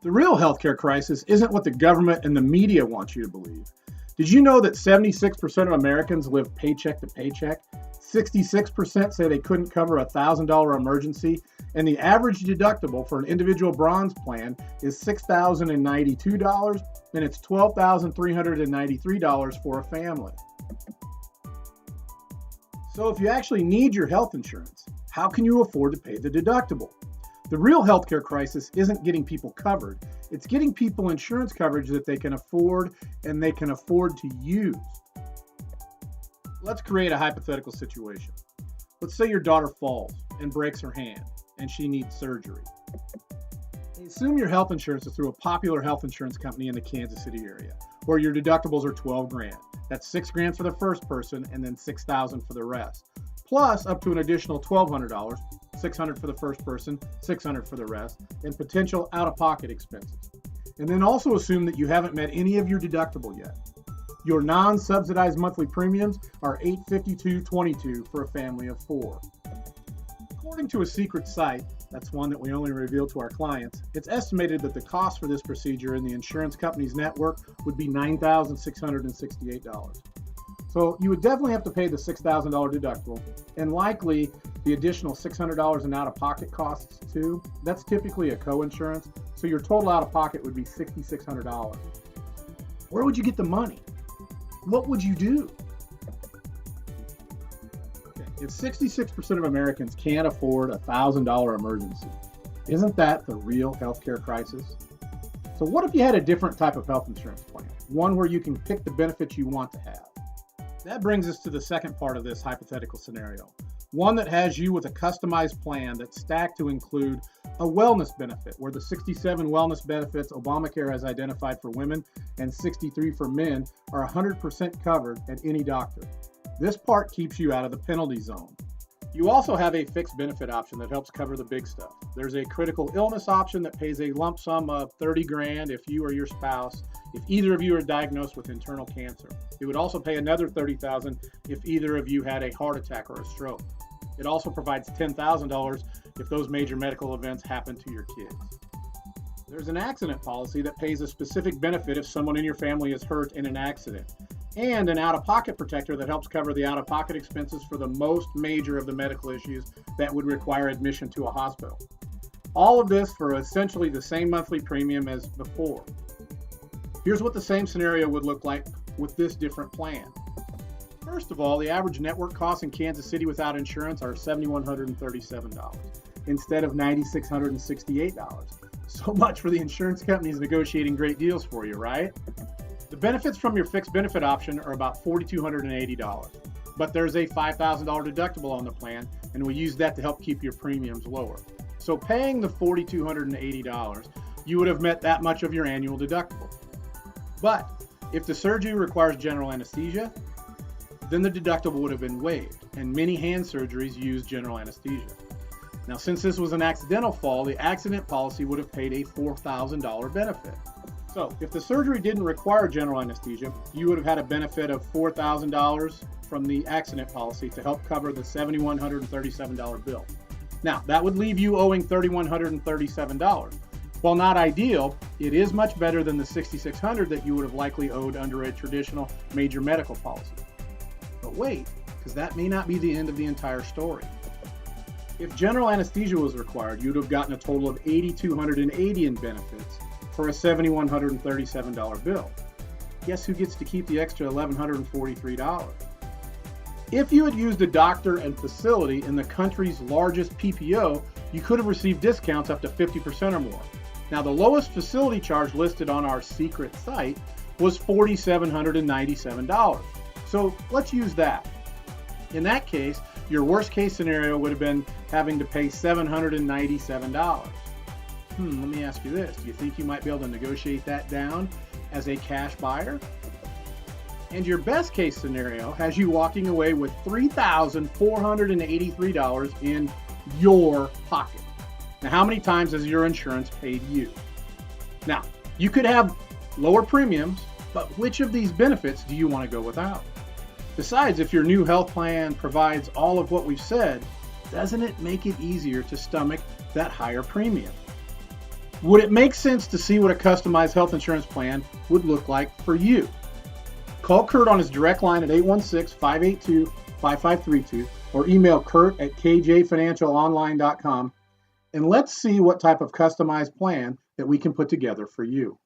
The real healthcare crisis isn't what the government and the media want you to believe. Did you know that 76% of Americans live paycheck to paycheck? 66% say they couldn't cover a $1,000 emergency, and the average deductible for an individual bronze plan is $6,092, and it's $12,393 for a family. So if you actually need your health insurance, how can you afford to pay the deductible? The real healthcare crisis isn't getting people covered. It's getting people insurance coverage that they can afford and they can afford to use. Let's create a hypothetical situation. Let's say your daughter falls and breaks her hand and she needs surgery. Assume your health insurance is through a popular health insurance company in the Kansas City area, where your deductibles are $12,000. That's $6,000 for the first person and then $6,000 for the rest. Plus up to an additional $1,200, $600 for the first person, $600 for the rest, and potential out-of-pocket expenses. And then also assume that you haven't met any of your deductible yet. Your non-subsidized monthly premiums are $852.22 for a family of 4. According to a secret site, that's one that we only reveal to our clients, it's estimated that the cost for this procedure in the insurance company's network would be $9,668. So you would definitely have to pay the $6,000 deductible, and likely the additional $600 in out-of-pocket costs too. That's typically a co-insurance, so your total out-of-pocket would be $6,600. Where would you get the money? What would you do? Okay, if 66% of Americans can't afford a $1,000 emergency, isn't that the real healthcare crisis? So what if you had a different type of health insurance plan? One where you can pick the benefits you want to have. That brings us to the second part of this hypothetical scenario. One that has you with a customized plan that's stacked to include a wellness benefit, where the 67 wellness benefits Obamacare has identified for women and 63 for men are 100% covered at any doctor. This part keeps you out of the penalty zone. You also have a fixed benefit option that helps cover the big stuff. There's a critical illness option that pays a lump sum of $30,000 if you or your spouse, if either of you are diagnosed with internal cancer. It would also pay another $30,000 if either of you had a heart attack or a stroke. It also provides $10,000 if those major medical events happen to your kids. There's an accident policy that pays a specific benefit if someone in your family is hurt in an accident, and an out-of-pocket protector that helps cover the out-of-pocket expenses for the most major of the medical issues that would require admission to a hospital. All of this for essentially the same monthly premium as before. Here's what the same scenario would look like with this different plan. First of all, the average network costs in Kansas City without insurance are $7,137 instead of $9,668. So much for the insurance companies negotiating great deals for you, right? The benefits from your fixed benefit option are about $4,280, but there's a $5,000 deductible on the plan, and we use that to help keep your premiums lower. So paying the $4,280, you would have met that much of your annual deductible. But if the surgery requires general anesthesia, then the deductible would have been waived, and many hand surgeries use general anesthesia. Now, since this was an accidental fall, the accident policy would have paid a $4,000 benefit. So if the surgery didn't require general anesthesia, you would have had a benefit of $4,000 from the accident policy to help cover the $7,137 bill. Now, that would leave you owing $3,137. While not ideal, it is much better than the $6,600 that you would have likely owed under a traditional major medical policy. But wait, because that may not be the end of the entire story. If general anesthesia was required, you'd have gotten a total of $8,280 in benefits for a $7,137 bill. Guess who gets to keep the extra $1,143? If you had used a doctor and facility in the country's largest PPO, you could have received discounts up to 50% or more. Now, the lowest facility charge listed on our secret site was $4,797. So let's use that. In that case, your worst case scenario would have been having to pay $797. Let me ask you this. Do you think you might be able to negotiate that down as a cash buyer? And your best case scenario has you walking away with $3,483 in your pocket. Now, how many times has your insurance paid you? Now, you could have lower premiums, but which of these benefits do you want to go without? Besides, if your new health plan provides all of what we've said, doesn't it make it easier to stomach that higher premium? Would it make sense to see what a customized health insurance plan would look like for you? Call Kurt on his direct line at 816-582-5532 or email kurt@kjfinancialonline.com and let's see what type of customized plan that we can put together for you.